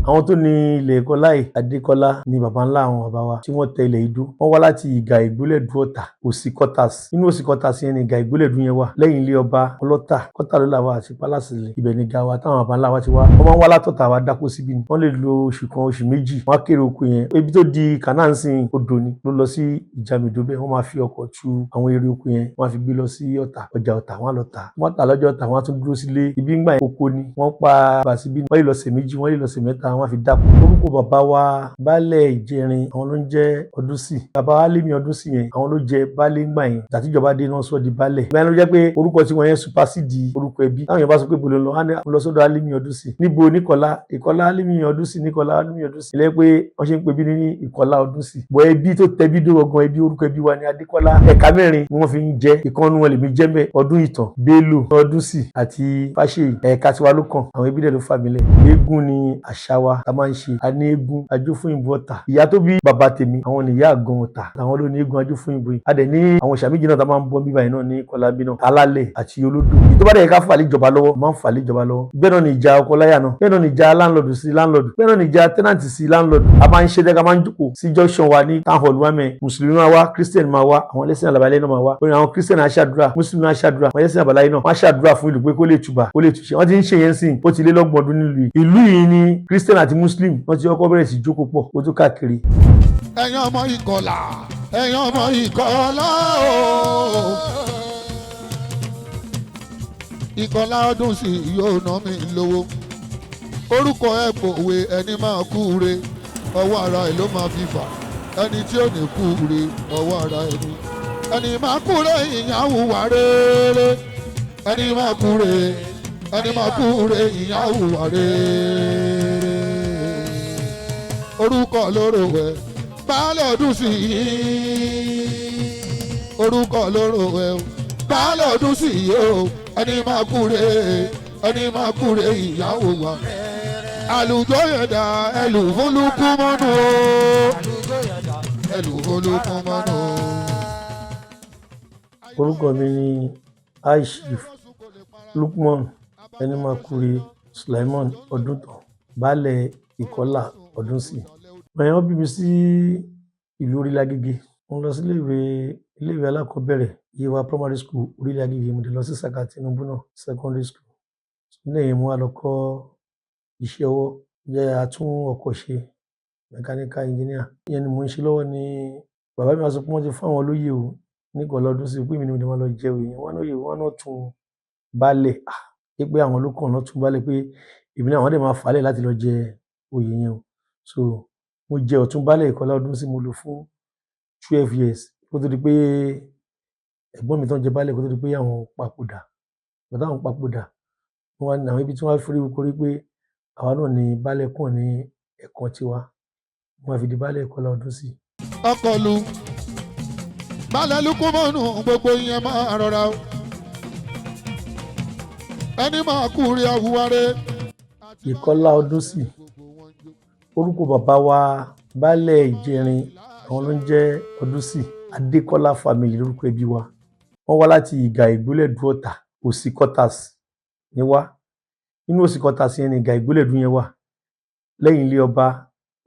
àwọn tó ní ilẹ̀ Ìkọlá yìí Adékọ́lá ni baba ńlá àwọn bàbá wa tí wọ́n tẹ ilẹ̀ Ìdó. Wọ́n wá láti Ìgà Ìgbólẹ̀dú Ọ̀tà Òsì quarters. Nínú Òsì quarters yẹn ni Ìgà Ìgbólẹ̀dú yẹn wà lẹ́yìn ilé ọba Ọlọ́tà. Kọ́tà ló là wá àti pálásì ibẹ̀ ni ìgà wa táwọn baba ńlá wa ti wá. Wọ́n máa ń wá látọ̀tà wá dáko síbí ni. Wọ́n lè lo oṣù kan oṣù méjì wọ́n á kéré oko yẹn. Ibi tó di Kànáà ń sìn odò ni ló lọ sí Ìjàmìdó bẹ́ẹ̀. Wọ́n máa fi ọkọ̀ tu àwọn èrè oko yẹn wọ́n á fi gbé lọ sí Ọ̀tà ọjà Ọ̀tà wọ́n á lọ tà. Wọ́n tà lọ́jọ́ Ọ̀tà wọ́n á tún dúró sílé. Ibi ń gbà yẹn oko ni wọ́n pa bàsí bí wọ́n lè lọ ọ̀sẹ̀ méjì wọ́n lè lọ ọ̀sẹ̀ mẹ́ta wọ́n á fi dáko. Orúkọ bàbá wa Baálẹ̀ Ìjẹrin àwọn ló ń jẹ́ Ọdúnsì. Bàbá wa Álímì Ọdúnsì yẹn àwọn ló jẹ baálé ńgbà yẹn. Àtijọba dé náà sọ di baálẹ̀. Ìgbà yẹn ló jẹ́ pé orúkọ tí wọ́n yẹn supasíìdì orúkọ ẹbí. Táwọn èèyàn bá sọ pé bolo lọ, á ní lọ sọ́dọ̀ Álímì Ọdúnsì. Níbo Níkọlá? Ìkọlá Álímì Ọdúnsì Níkọlá Álímì Ọdúnsì. Ilé pé wọ́n ṣe ń pè bí ní Ìkọlá Ọdúnsì. Bọ̀ ẹbí tó tẹbí dó gangan ẹbí orúkọ ẹbí wa ní Adékọ́lá. Ẹ̀ka mẹ́rin ni wọ́n fi ń jẹ́. Ìkànnì wọn lèmi jẹ́ mẹ́ Ọdún Ìtàn, Bello, Ọdúnsì àti Fáṣèyí. Ẹ̀ka tiwa ló kàn. Àwọn ẹbí dẹ̀ ló fà mí lẹ̀. Eégún ni àṣà wa tá máa ń ṣe. A ní eégún Ajófúnyìnbó Ọ̀tà. Ìyá tó bí bàbá tèmi àwọn ni ìyá àgàn Ọ̀tà. Àwọn ló ní eégún Ajófúnyìnbó yìí. A dẹ̀ ní àwọn òòṣà méjì náà tá máa ń bọ́ bíbá yìí náà ní Kọlábí náà. Alálẹ̀ àti Olódò. Èyí tó bá dẹ̀ yẹ ká fà lé ìjọba lọ́wọ́ máa ń fà lé ìjọba lọ́wọ́. Bẹ́ẹ̀ náà ni ìjà ọkọ láyà náà. Bẹ́ẹ̀ náà ni ìjà láńlọ́ọ̀dù sí láńlọ́ọ̀dù. Bẹ́ẹ̀ náà ni ìjà tẹ́nàntì sí láńlọ́ọ̀dù. A máa ń ṣe dẹ́ka máa ń jókòó sí junction wa ní town hall wa mẹ́. Mùsùlùmí máa wá, Christian máa wá, àwọn ẹlẹ́sìn àbáláyé náà máa wá. Orin àwọn Christian á ṣàdúrà, Mùsùlùmí á ṣàdúrà, àwọn ẹlẹ́sìn àbáláyé náà wọ́n á ṣàdúrà fún ìlú pé kó lè tùbà, kó lè túṣe. Wọ́n ti ń ṣe yẹn sìn, ó ti lé lọ́gbọ̀n ọdún nílùú yìí. Ìlú yìí ni Christian àti Muslim wọ́n ti kọ́kọ́ bẹ̀rẹ̀ sí jókòó pọ̀, ó tó káàkiri. Ẹ̀yin ọmọ Ìkọlà, ẹ̀yin ọmọ Ìkọlà ooo. Ìkọlà Ọdúnsì yóò ná mi lówó. Orúkọ ẹ̀ pòwe ẹni máa kú re, ọwọ́ ara ẹ̀ ló máa fi fà. Ẹni tí ò ní kú re, ọwọ́ ara ẹ̀ ni. Ẹni máa kú re ìyàwó wà rere. Ẹni máa kú re, ẹni máa kú re ìyàwó wà rere. Orúkọ lóró ẹ̀ Baálẹ̀ Ọdúnsì yìí. Orúkọ lóró ẹ̀ Baálẹ̀ Ọdúnsì yìí o. Ẹni máa kú re, ẹni máa kú re ìyàwó wà. Àlùjọ yẹ̀dá ẹlù fúnlùkù mọ́nù o. Ẹlù fúnlùkù mọ́nù o. Orúkọ mi ni Aishif Lukman Ẹnimakure Sulaiman Ọdúntàn Baálẹ̀ Ìkọlà Ọdúnsì. Wọ́n bí mi sí ìlú Orílẹ̀ Agége. Mo lọ sí iléèwé alákọ̀ọ́bẹ̀rẹ̀ Yewa Primary School Orílẹ̀ Agége. Mo dé lọ sí Saka Tinubu náà Secondary School. Lẹ́yìn mo wá lọ kọ́ iṣẹ́ ọwọ́ jẹ́ atún ọkọ̀ ṣe mechanical engineer. Ìyẹn ni mo ń ṣe lọ́wọ́ ni bàbá mi wá sọ pé wọ́n ti fún àwọn olóyè o ní Ìkọlà Ọdúnsì pé mi ni mo máa lọ jẹ òye. Wọ́n lóye wọn náà tún baálẹ̀ pé àwọn ló kàn náà tún baálẹ̀ pé èmi náà wọ́n dẹ̀ máa falẹ̀ láti lọ jẹ òye yẹn o. So mo jẹ ọ̀tún baálẹ̀ Ìkọlà Ọdúnsì mo lò fún 12 years kó tó di pé ẹ̀gbọ́n mi tán jẹ baálẹ̀ kó tó di pé àwọn papòdà. Bàtà àwọn papòdà wọ́n ní àwọn ibi tí wọ́n fi rí korí pé àwa náà ni baálẹ̀ kàn ní ẹ̀kan tiwa. Wọ́n fi di baálẹ̀ Ìkọlà Ọdúnsì. Ọkọlù Baálẹ̀ Lukumanu gbogbo yẹn máa rọra o. Ẹni máa kú rí àwùwárẹ. Ìkọlà Ọdúnsì. Orúkọ bàbá wa Baálẹ̀ Ìjẹrin àwọn ló ń jẹ́ Ọdúnsì. Adékọ́lá family lórúkọ ẹbí wa. Wọ́n wá láti Ìgà Ìgbólẹ̀dú Ọ̀tà Òsì quarters ni wá. Nínú Òsì quarters yẹn ni Ìgà Ìgbólẹ̀dú yẹn wà lẹ́yìn ilé ọba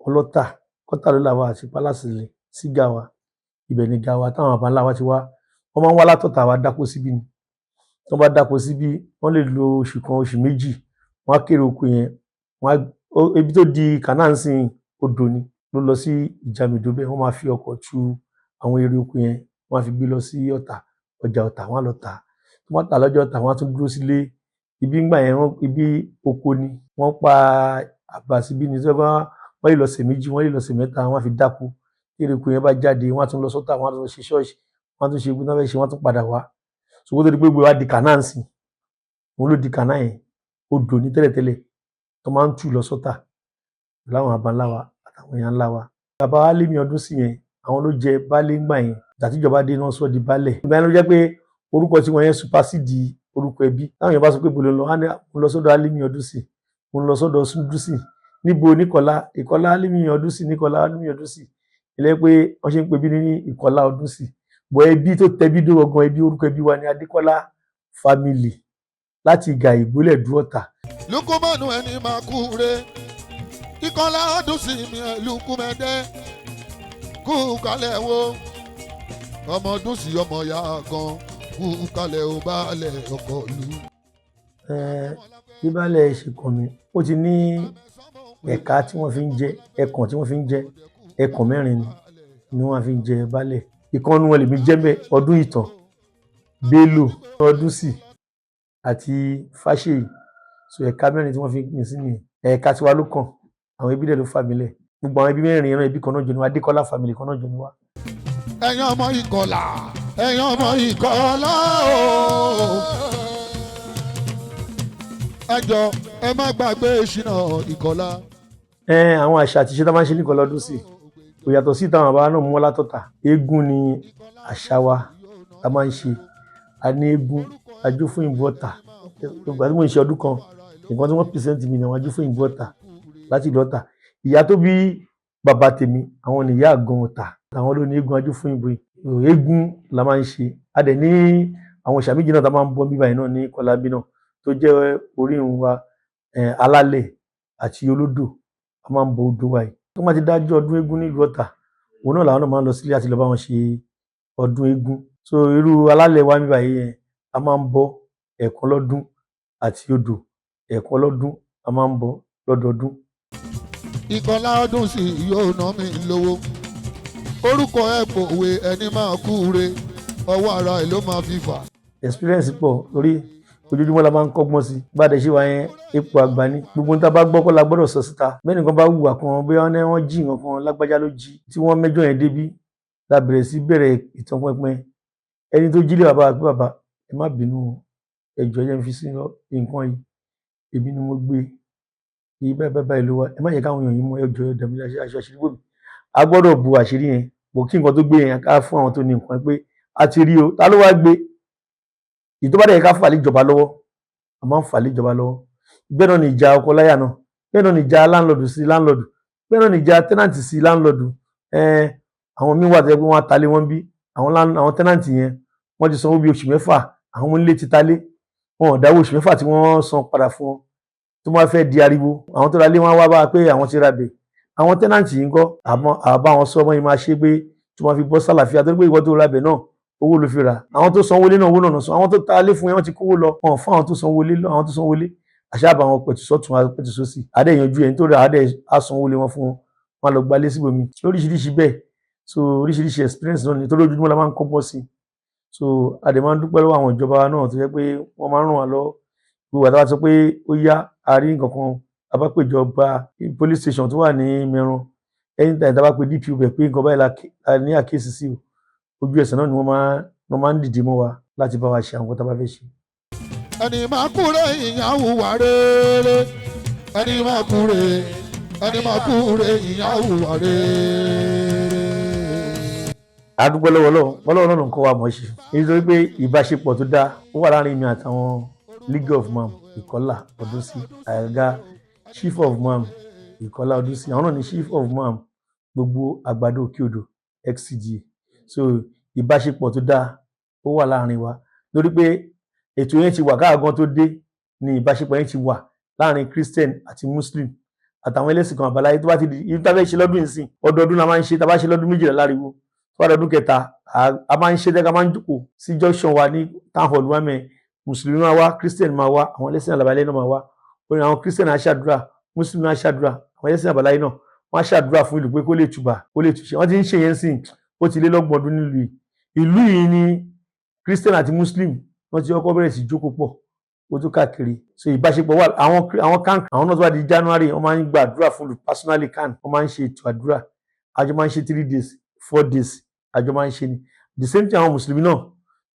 Ọlọ́tà. Kọ́tà ló là wá àti pálásì sígà wa. Ibẹ̀ ni ìgà wa táwọn baba ńlá wa ti wá. Wọ́n máa ń wá látọ̀tà wá dáko síbí ni. Tí wọ́n bá dáko síbí wọ́n lè lo oṣù kan oṣù méjì wọ́n á kéré oko yẹn. Ibi tó di Kànáà ń sìn odò ni ló lọ sí Ìjàmìdó bẹ́ẹ̀. Wọ́n máa fi ọkọ̀ tu àwọn èrè oko yẹn wọ́n á fi gbé lọ sí Ọ̀tà ọjà Ọ̀tà wọ́n á lọ tà. Tí wọ́n tà lọ́jọ́ Ọ̀tà wọ́n á tún dúró sílé. Ibi ń gbà yẹn ibi oko ni wọ́n pa àbà síbí ni. Wọ́n lè lọ ọ̀sẹ̀ méjì wọ́n lè lọ ọ̀sẹ̀ mẹ́ta wọ́n á fi dáko. Èrè oko yẹn bá jáde wọ́n á tún lọ sọ́tà wọ́n á tún lọ ṣe ṣọ́ọ̀ṣì wọ́n á tún ṣe gbóná fẹ́ ṣe wọ́n á tún padà wá. Ṣùgbọ́n tó di pé gbogbo wa di Kànáà ń sìn. Òun ló di Kànáà yẹn odò ní tẹ́lẹ̀tẹ́lẹ̀ tó máa ń tù lọ sọ́tà láwọn baba ńlá wa àtàwọn èèyàn ńlá wa. Bàbá Álímì Ọdúnsì yẹn àwọn ló jẹ baálé ńgbà yẹn. Àtijọba dé náà sọ di baálẹ̀. Ìgbà yẹn ló jẹ́ pé orúkọ tí wọ́n yẹn supasíìdì orúkọ ẹbí. Táwọn èèyàn bá sọ pé bolo lọ, mo lọ sọ́dọ̀ Álímì Ọdúnsì, mo lọ sọ́dọ̀ Ọdúnsì. Níbo Níkọlá? Ìkọlá Álímì Ọdúnsì Níkọlá Álímì Ọdúnsì. Ilé pé wọ́n ṣe ń pè bí ní Ìkọlá Ọdúnsì. Bọ̀ ẹbí tó tẹbí dó gangan ẹbí orúkọ ẹbí wa ní Adékọ́lá family láti Ìgà Ìgbólẹ̀dú Ọ̀tà. Lukumanu ẹni máa kú re, Ìkọlá ọdún sí mi Ẹlùkùmẹ́dẹ́ kú kalẹ̀ wo ọmọ ọdún sí ọmọ ya gan kú kalẹ̀ ò balẹ̀ ọkọ̀ lu. Bíbálẹ̀ ṣèkàn mi ó ti ní ẹ̀ka tí wọ́n fi ń jẹ ẹkàn tí wọ́n fi ń jẹ ẹkàn mẹ́rin ni wọ́n fi ń jẹ baálẹ̀. Ìkànnì wọn lèmi jẹ́ bẹ́ẹ̀ ọdún ìtàn Bello Ọdúnsì àti Fáṣèyí so ẹ̀ka mẹ́rin tí wọ́n fi pín sí nìyẹn. Ẹ̀ka tiwa ló kàn àwọn ẹbí dẹ̀ ló fà mí lẹ̀ gbogbo àwọn ẹbí mẹ́rin ìran ẹbí kan náà jọ ní wa Adékọ́lá family kan náà jọ ní wa. ẹ̀yin ọmọ Ìkọlà ẹ̀yin ọmọ Ìkọlà ooo ẹ jọ ẹ má gbàgbé Ṣínà Ìkọlà. Àwọn àṣà àti ìṣe tá a máa ń ṣe ní Ìkọlà Ọdúnsì kò yàtọ̀ sí ìtàn àbá náà mú wọn látọ̀tà. Eégún ni àṣà wa tá a máa ń ṣe. A ní eégún ajó fún ìbú Ọ̀tà ìgbà tí mo ń ṣe ọdún kan nǹkan tí wọ́n pèsèntì mi ni àwọn ajó fún ìbú Ọ̀tà láti ìlú Ọ̀tà. Ìyá tó bí bàbá tèmi àwọn ni ìyá àgàn Ọ̀tà àwọn ló ní eégún ajó fún ìbú eégún la máa ń ṣe. A dẹ̀ ní àwọn òòṣà méjì náà tá a máa ń bọ bíbá yìí náà ní Ìkọlà bí náà tó jẹ́ orírun wa alálẹ̀ àti olódò a máa ń bọ odò wa yìí. Tó máa ti dájọ́ ọdún eégún nílùú Ọ̀tà òun náà làwọn náà máa ń lọ sílé àti lọ bá wọn ṣe ọdún eégún. So irú alálẹ̀ wa bíbá yìí yẹn a máa ń bọ ẹ̀ẹ̀kan lọ́dún àti odò ẹ̀ẹ̀kan lọ́dún a máa ń bọ lọ́dọọdún. Ìkọlà Ọdúnsì yóò ná mi lówó orúkọ ẹ̀ pòwe ẹni máa kú re ọwọ́ ara ẹ̀ ló máa fi fà. Experience pọ̀ lórí ojoojúmọ́ la máa ń kọ́gbọ́n sí bá a dẹ̀ ṣe wá yẹn ipò àgbà ni gbogbo níta bá gbọ́ kọ́ la gbọ́dọ̀ sọ síta bẹ́ẹ̀ nìkan bá hùwà kan bóyá wọ́n jí nǹkan kan lágbájá ló jí tí wọ́n mẹ́jọ yẹn débí la bẹ̀rẹ̀ sí bẹ̀rẹ̀ ìtàn pínpín ẹni tó jílé bàbá pé bàbá ẹ má bínú ẹjọ́ yẹn fi sí nǹkan yìí èmi ni mo gbé yìí báyìí ló wá ẹ má yẹ káwọn èèyàn yìí mọ ẹjọ́ ẹdẹmí aṣọ àṣírí bòmí a gbọ́dọ̀ bu àṣírí yẹn bò kí nǹkan tó gbé yẹn ká fún àwọn tó ní nǹkan pé a ti rí o ta ló wá gbé ìtọ́bàdàn yẹn ká fà lé ìjọba lọ́wọ́ a máa ń fà lé ìjọba lọ́wọ́ bẹ́ẹ̀ náà ni ìjà ọkọ láyà náà bẹ́ẹ̀ náà ni ìjà láńlọ́ọ̀dù sí láńlọ́ọ̀dù bẹ́ẹ̀ náà ni ìjà tẹ́nàntì sí láńlọ́ọ̀dù àwọn míín wà tó yẹ pé wọ́n á talé wọn bí àwọn tẹ́nàntì yẹn wọ́n ti sanwó bí oṣù mẹ́fà àwọn onílé ti talé wọn ò dáwó oṣù mẹ́fà tí wọ́n san padà fún wọn tó máa fẹ́ di ariwo àwọn tó ra lé wọn wá bá pé àwọn ti ra bẹ̀ àwọn tẹ́nàntì yìí ń kọ́ àbá wọn sọ ọmọ yìí máa ṣe pé tó máa fi bọ́ sálàfíà tó ní pé ìwọ tó ra bẹ̀ náà owó ló fi rà àwọn tó sanwó lé náà owó náà sọ àwọn tó ta lé fún yẹn wọ́n ti kówó lọ wọn fún àwọn tó sanwó lé àṣàbà àwọn pẹ̀tù sọ́tún pẹ̀tù sósì adé yanjú ẹni tó rà adé àsanwó lé wọn fún wọn lọ gbalé síbòmí lóríṣiríṣi bẹ́ẹ̀ so oríṣiríṣi experience náà ni tó lójúmọ́ la máa ń kọ́gbọ́n sí so adé máa ń dúpẹ́ lọ́wọ́ àwọn ìjọba náà tó jẹ́ pé wọ́n máa ń ràn wá lọ gbogbo àtàwọn sọ pé ó yá àárín kankan abápèjọba police station tó wà ní Mẹ́ran ẹni tàbí tá a bá pe DPO bẹ̀ pé nǹkan báyìí la ní àkíyèsí sí o ojú ẹsẹ̀ náà ni wọ́n máa ń dìde mọ́ wa láti bá wa ṣe àwọn tá a bá fẹ́ ṣe. ẹni máa kúrè ìyàwó wà rere ẹni máa kúrè ìyàwó wà rere. a dúpẹ́ lọ́wọ́ Ọlọ́run náà ń kọ́ wa mọ̀ ṣe nítorí pé ìbáṣepọ̀ tó dáa ó wà láàrin mi àtàwọn League of Man Ìkọlà Ọdúnsì àgàgà Chief of Man Ìkọlà Ọdúnsì àwọn náà ni Chief of Man gbogbo Àgbàdo Òkè Odò XCDA so ìbáṣepọ̀ tó dáa ó wà láàrin wa lórí pé ètò yẹn ti wà káàgán tó dé ni ìbáṣepọ̀ yẹn ti wà láàrin Christian àti Muslim àtàwọn ẹlẹ́sìn kan àbáláyé tó bá ti di ibi tá a fẹ́ ṣe lọ́dún ìsìn ọdọọdún la máa ń ṣe tá a bá ṣe lọ́dún méjìlá láriwo tó bá dọdún kẹta a máa ń ṣe dẹ́ka máa ń jókòó sí junction wa ní town hall wa mẹ́ Mùsùlùmí máa wá Christian máa wá àwọn ẹlẹ́sìn àbáláyé náà máa wá orin àwọn Christian á ṣàdúrà Muslim á ṣàdúrà àwọn ẹlẹ́sìn àbáláyé náà wọ́n á ṣàdúrà fún ìlú pé kó lè tùbà kó lè túṣe wọ́n ti ń ṣe yẹn sìn ó ti lé lọ́gbọ̀n ọdún nílùú ìlú yìí ni Christian àti Muslim wọ́n ti kọ́kọ́ bẹ̀rẹ̀ sí jókòó pọ̀ ó tó káàkiri so ìbáṣepọ̀ wà àwọn kan àwọn náà tó bá di January wọ́n máa ń gba àdúrà fún personally kan wọ́n máa ń ṣe ètò àdúrà àjọ máa ń ṣe 3 days 4 days àjọ máa ń ṣe ni the same thing àwọn mùsùlùmí náà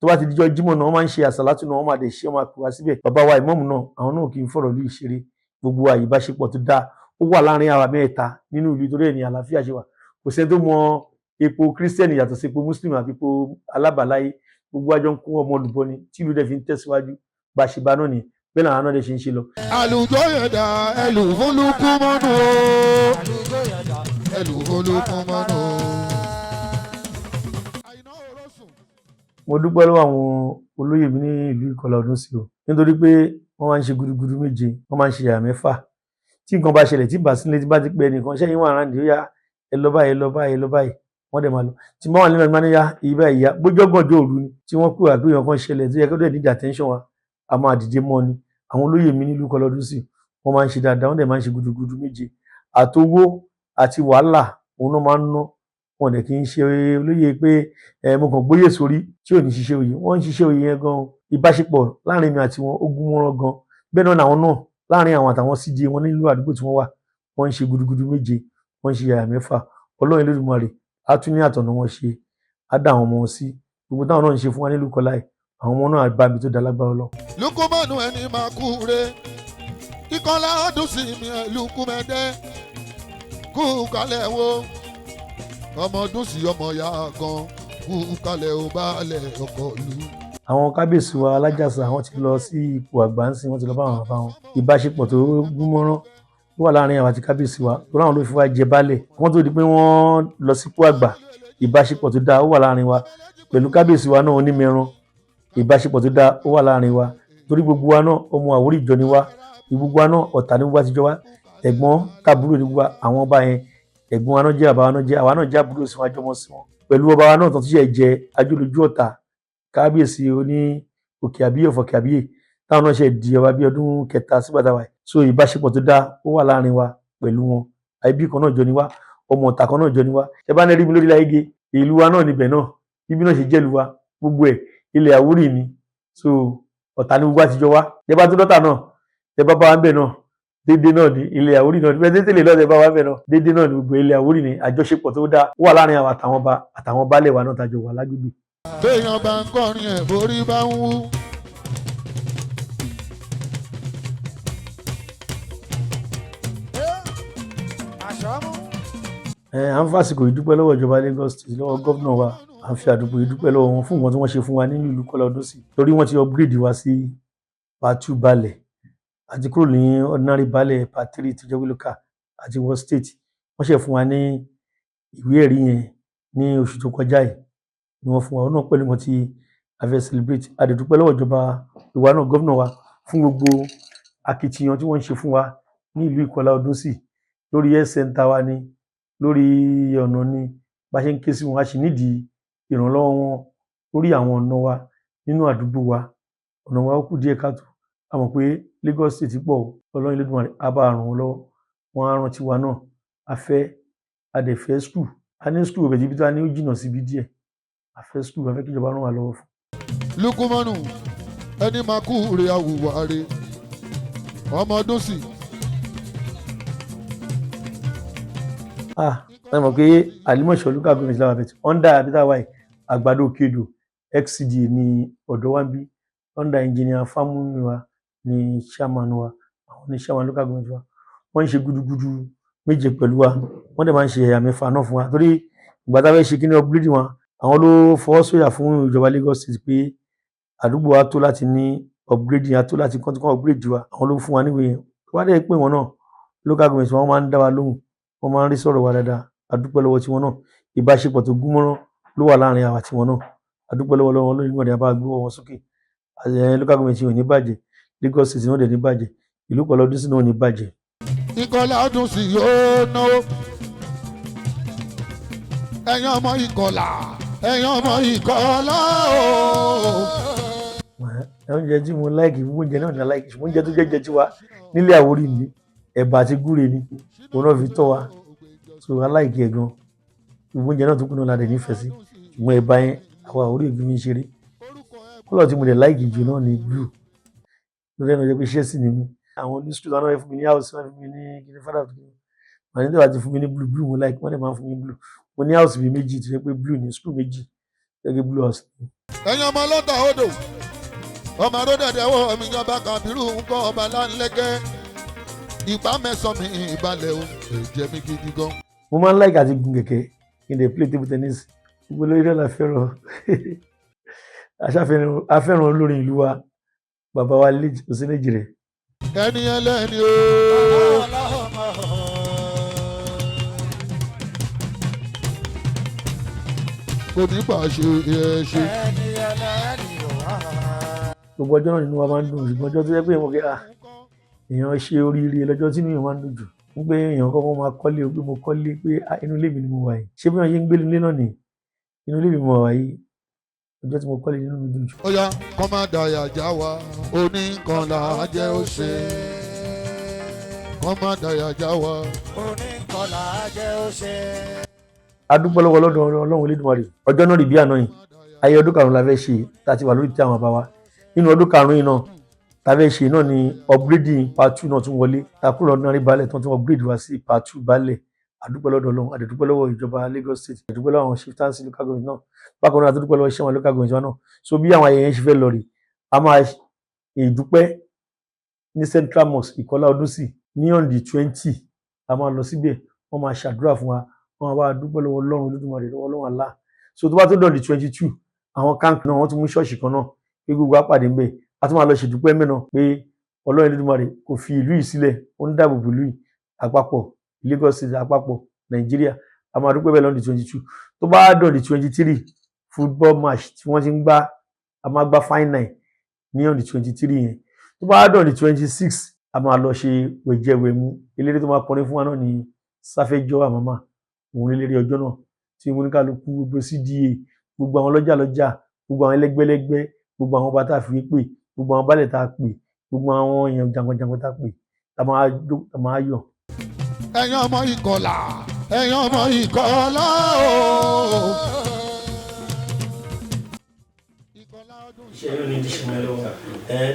tó bá ti dijọ́ Jímọ̀ náà wọ́n máa ń ṣe àsàlátù náà wọ́n máa dé ṣe wọ́n máa pè wá síbẹ̀ bàbá wa ìmáàmù náà àwọn náà kì í fọ̀rọ̀ lù ìṣeré gbogbo wa ìbáṣepọ̀ tó dáa ó wà láàrin àwa mẹ́ta nínú ìlú torí ẹ̀ ní àlàáfíà ṣe wà kò sẹ́ni tó mọ epo Christian yàtọ̀ sí epo Muslim àti epo alábàáláyé gbogbo àjọ ń kó ọmọ olùbọ ni tí ìlú dẹ̀ fi ń tẹ̀síwájú bá a ṣe bá náà ni bẹ́ẹ̀ làwọn náà dẹ̀ ṣe ń ṣe lọ. àlùjọ yẹ̀dá ẹlù olùkú mọ́nù ẹlù olùkú mọ́nù. mo dúpẹ́ lọ́wọ́ àwọn olóyè mi ní ìlú Ìkọlà Ọdúnsì o nítorí pé wọ́n máa ń ṣe gudugudu méje wọ́n máa ń ṣe yàrá mẹ́fà tí nǹkan bá ṣẹlẹ̀ tí bá sílé tí bá ti pẹ́ nìkan ṣẹ́yìn wà ráńdì ó yá ẹ lọ báyìí ẹ lọ báyìí ẹ lọ báyìí wọ́n dẹ̀ máa lọ tí bá wà nínú ẹgbẹ́ níyà ìyá ìyá bójọ́gànjọ́ òru ni tí wọ́n pè wá pé nǹkan ṣẹlẹ̀ tó yẹ kó dẹ̀ need attention wa a máa dìde mọ́ ni àwọn olóyè mi nílùú Kọlọdúnsì wọ́n máa ń ṣe dáadáa wọ́n dẹ̀ máa ń ṣe gudugudu méje àtowó àti wàhálà òun náà máa ń ná wọn dẹ̀ kì í ṣe olóyè pé mo kàn gbóyè sórí tí ò ní ṣiṣẹ́ oyè wọ́n ń ṣiṣẹ́ oyè yẹn gan ìbáṣepọ̀ láàrin mi àti wọn ó gún mọ́rán gan bẹ́ẹ̀ náà làwọn náà láàrin àwọn àtàwọn CDA wọn nílùú àdúgbò tí wọ́n wà wọ́n ń ṣe gudugudu méje wọ́n ń ṣe yàyà mẹ́fà Ọlọ́run Olódùmarè á tún ní àtọ̀nà wọn ṣe á dá àwọn ọmọ wọn sí gbogbo táwọn náà ń ṣe fún wa nílùú Kọláì àwọn ọmọ náà bá mi tó dá lágbára Ọlọ́run. Lukumanu ẹni máa kú re Ìkọlá ọdún sí mi ẹ Lukumẹdẹ kú kalẹ̀ wo ọmọ ọdún sí ọmọ ya gan kú kalẹ̀ ò balẹ̀ ọkọ̀ lu. àwọn kábíyèsí wa alájàsà àwọn ti lọ sí ipò àgbà ńsìn wọn ti lọ bá àwọn bàbá wọn ìbáṣepọ̀ tó gún mọ́rán wà láàrin àwọn àti kábíyèsí wa tó láwọn ló fi wá jẹ baálẹ̀ wọ́n tó di pé wọ́n lọ sípò àgbà ìbáṣepọ̀ tó dáa ó wà láàrin wa pẹ̀lú kábíyèsí wa náà onímẹ̀rán ìbáṣepọ̀ tó dáa ó wà láàrin wa torí gbogbo wa náà ọmọ Àwórì ìjọ ni wa gbogbo wa náà ọ̀tá ní gbogbo àtijọ́ wa ẹ̀gbọ́n tàbúrò ní gbogbo àwọn ọba yẹn ẹ̀gbọ́n wa náà jẹ́ àbá wa náà jẹ́ àwa náà jẹ́ àbúrò sí wọn àjọmọ́ sí wọn pẹ̀lú ọba wa náà tó ti ṣe jẹ ajólójú ọ̀tá kábíyèsí oní òkè àbíyè ọ̀fọ̀kẹ́ àbíyè táwọn náà ṣe di ọba bíi ọdún kẹta sígbà táwa yìí so ìbáṣepọ̀ tó dáa ó wà láàrin wa pẹ̀lú wọn àìbí kan náà jọ ni wá ọmọ ọ̀tà kan náà jọ ni wá ẹ bá ní rí mi lórí láyége ìlú wa náà níbẹ̀ náà ibi náà ṣe jẹ́ ìlú wa gbogbo ẹ̀ ilẹ̀ Àwórì ni so ọ̀tà ní gbogbo àtijọ́ wa ẹ bá tó dọ́tà náà ẹ bá bá wa ń bẹ̀ náà dédé náà ní ilẹ̀ Àwórì náà níbẹ̀ tẹ́tẹ́lẹ̀ náà ẹ bá wa ń bẹ̀ náà dédé náà ní gbogbo ilẹ̀ Àwórì ni àjọṣepọ̀ tó dáa ó wà láàrin àwọn àtàwọn baálẹ̀ wa náà tàjọ wà lágbègbè. béèyàn bá ń kọrin ẹ̀ borí bá ń wú. à ń fàsìkò ìdúpẹ́ lọ́wọ́ ìjọba Lagos State lọ́wọ́ gómìnà wa à ń fi àdúgbò ìdúpẹ́ lọ́wọ́ wọn fún nǹkan tí wọ́n ṣe fún wa nínú ìlú Kọlọdúnsì torí wọ́n ti upgrade wa sí part 2 balẹ̀ àti kúrò ní ordinary balẹ̀ part 3 tó jẹ́ wílùkà àti wọ́n state wọ́n ṣe fún wa ní ìwé ẹ̀rí yẹn ní oṣù tó kọjá yìí ni wọ́n fún wa náà pẹ̀lú wọn tí a fẹ́ celebrate àdúpẹ́ lọ́wọ́ ìjọba ìwà náà gómìnà wa fún gbogbo akitiyan tí wọ́n ń ṣe fún wa ní ìlú Kọlọdúnsì lórí health center wa ni lórí ọ̀nà ni bá ṣe ń ké sí wọn a sì nídìí ìrànlọ́wọ́ wọn lórí àwọn ọ̀nà wa nínú àdúgbò wa ọ̀nà wa ó kù díẹ̀ káàtó a mọ̀ pé Lagos State pọ̀ Ọlọ́run Elédùmarè á bá ràn wọ́n lọ́wọ́ wọn á rántí wa náà a fẹ́ adẹ̀fẹ́ school a ní school òbẹ̀ tíbi tá a ní ó jìnnà síbi díẹ̀ a fẹ́ school a fẹ́ kí ìjọba ràn wá lọ́wọ́ fún. Lukumanu ẹni máa kú rè àwùwà rè ọmọ ọdún sí. ẹ mọ̀ pé Àlímọ̀ṣọ́ local government làwọn abẹ́tí under abitawa Àgbàdo Kedo XCD ní ọ̀dọ̀ wa bí under engineer Fámúyìwá ní chairman wa àwọn ní chairman local government wa wọ́n ń ṣe gudugudu méje pẹ̀lú wa wọ́n dẹ̀ máa ń ṣe ẹ̀yà mẹ́fà náà fún wa torí ìgbà tá a fẹ́ ṣe kí ní upgrade wọn àwọn ló fọwọ́ sọ̀yà fún ìjọba Lagos State pé àdúgbò wa tó láti ní upgrade yẹn tó láti kọ́ upgrade wa àwọn ló fún wa níwèé yẹn wọ́n dẹ̀ pé wọn náà local government wọn máa ń dá wa lóhùn wọ́n máa ń rí sọ̀rọ̀ wa dáadáa adúpẹ́ lọ́wọ́ tiwọn náà ìbáṣepọ̀ tó gúnmọ́rán ló wà láàrin àwa tiwọn náà adúpẹ́ lọ́wọ́ lórí ìmọ̀dé àbá gbé wọn sókè local government ò ní bàjẹ́ Lagos State náà dẹ̀ ní bàjẹ́ ìlú Kọlọdúnsì náà ò ní bàjẹ́. Ìkọlá ọdún sí yóò náwó ẹ̀yin ọmọ Ìkọlá ẹ̀yin ọmọ Ìkọlá ooo. oúnjẹ tí mo láìkì oúnjẹ náà ní aláìkì ṣùgbọ́n oúnjẹ tó jẹ́jẹ́ tí wa nílé Àwórì ni ẹ̀bà àti gúre ni òun náà fi tọ́ wa so aláìkì ẹ̀ gan oúnjẹ náà tó kún náà la dẹ̀ nífẹ̀ẹ́ sí ṣùgbọ́n ẹ̀bà yẹn àwọn Àwórì òbí mi ń ṣeré kọ́lọ̀ tí mo dẹ̀ láìkì jù náà ni blue lórí ẹ̀nà ọjọ́ pé ṣẹ́ẹ̀sì ni mí àwọn ní street wọn fún mi ní house wọn fún mi ní kìnìún fada fún mi wọn ní tẹ́wà ti fún mi ní blue mo like wọ́n dẹ̀ máa fún mi blue mo ní house bíi méjì tó yẹ pé blue ní school méjì gẹ́gẹ́ blue house. ẹ̀yin ọmọ ọlọ́ta odò ọmọ arọ́dẹ̀dẹ̀ wọ ọmọ ìjọba Kàbírù ń kọ́ ọba láńlẹ́gẹ́ ìpá mẹ́sàn mi ìbalẹ̀ o èjẹ́ mi gidi gan. mo máa ń like àti gun kẹ̀kẹ́ kí n dẹ̀ play table tennis gbogbo lórí náà la fẹ́ràn afẹ́ràn olórin ìlú wa bàbá wa Òsínèjì rẹ̀. ẹni ẹlẹ́ni ooo. kò ní bá a ṣe ẹ ṣe. gbogbo ọjọ́ náà nínú wa máa ń dùn ṣùgbọ́n ọjọ́ tó yẹ pé mo kẹ́ èèyàn ṣe oríire lọ́jọ́ tí èèyàn máa ń dùn jù ń pé èèyàn kọ́kọ́ máa kọ́lé pé mo kọ́lé pé inú ilé mi ni mo wà yìí ṣé bí wọ́n ṣe ń gbé ilé náà nìyí inú ilé mi mo wà yìí ọjọ́ tí mo kọ́lé nínú mi dùn jù. ó yá kọ́ má dàyà já wa oníkan là á jẹ́ ó ṣe kọ́ má dàyà já wa oníkan là á jẹ́ ó ṣe. a dúpẹ́ lọ́wọ́ Ọlọ́run Elédùmarè ọjọ́ náà rí bí àná yìí ayé ọdún karùn-ún la fẹ́ ṣe tá a ti wà lórí tí àwọn bàbá wa nínú ọdún karùn-ún yìí náà tá a fẹ́ ṣe náà ni upgrading part 2 náà tún wọlé takúrò ọdún náà rí balẹ̀ tán tún upgrade wá sí part 2 balẹ̀ àdúpẹ́ lọ́dọ̀ Ọlọ́run àdúpẹ́ lọ́wọ́ ìjọba Lagos State àdúpẹ́ lọ́wọ́ àwọn chieftaincy local government náà bákan náà àdúpẹ́ lọ́wọ́ iṣẹ́ wọn local government wa náà so bí àwọn ayẹyẹ ṣe fẹ́ lọ rí a máa ìdúpẹ́ ní Central Mosque Ìkọlá Ọdúnsì ní on the 20 a máa lọ síbẹ̀ wọ́n máa ṣàdúrà fún wa wọ́n máa bá dúpẹ́ lọ́wọ́ Ọlọ́run Olódùmarè lọ́wọ́ Ọlọ́run Allah so tó bá tó dọ̀ the 22 àwọn káńkì náà wọ́n tún mú ṣọ́ọ̀ṣì kan náà pé gbogbo àpàdé ńbẹ̀ a tún máa lọ ṣèdúpẹ́ mẹ́nà pé Ọlọ́run Olódùmarè kò fi ìlú yìí sílẹ̀ ó ń dáàbò bò ìlú yìí àpapọ̀ Lagos State àpapọ̀ Nàìjíríà a máa dúpẹ́ bẹ́ẹ̀ lọ́n the 22 tó bá dọ̀ the 23 football match tí wọ́n ti ń gbá a máa gbá final ní on the 23 yẹn tó bá dọ̀ the 26 a máa lọ ṣe wẹ̀jẹ̀wẹ̀mu eléré tó máa kọrin fún wa náà ní Sáfẹ́jọ́ Àmàmà òun eléré ọjọ́ náà tí mo ní kálukú gbogbo CDA gbogbo àwọn lọ́jà gbogbo àwọn ẹlẹ́gbẹ́lẹ́gbẹ́ gbogbo àwọn ọba tá a fi pè gbogbo àwọn baálẹ̀ tá a pè gbogbo àwọn èèyàn jankan tá a pè tá a máa yọ̀. ẹ̀yin ọmọ Ìkọlà ẹ̀yin ọmọ Ìkọlà ooo. iṣẹ́ yóò ní ìdíṣẹ́ mi lọ́wọ́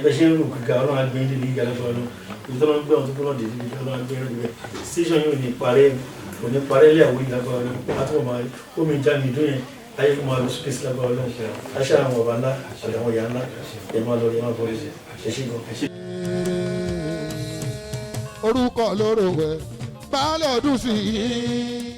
bẹ́ẹ̀ ṣe ń rò kíkà Ọlọ́run á gbé ní ìlú ìgbà lọ́wọ́ Ọlọ́run ibi tó lọ́n gbé ọ̀hún tó gbọ́dọ̀ dé ibi Ọlọ́run á gbé ẹ̀rọ ibẹ̀ station yóò ní parẹ́ ilé àwọ̀ ìlàgbà Ọlọ́run àtúbọ̀ máa omi ìjà mi dún yẹn ayé fún máa lọ sókè sí lágbà Ọlọ́run aṣọ àwọn ọba ńlá àti àwọn ìyá ńlá ẹ̀ máa lọ ẹ̀ máa bọ̀ ẹ̀ ṣe gan. orúkọ lóró wẹ̀ baálé ọdún sí i.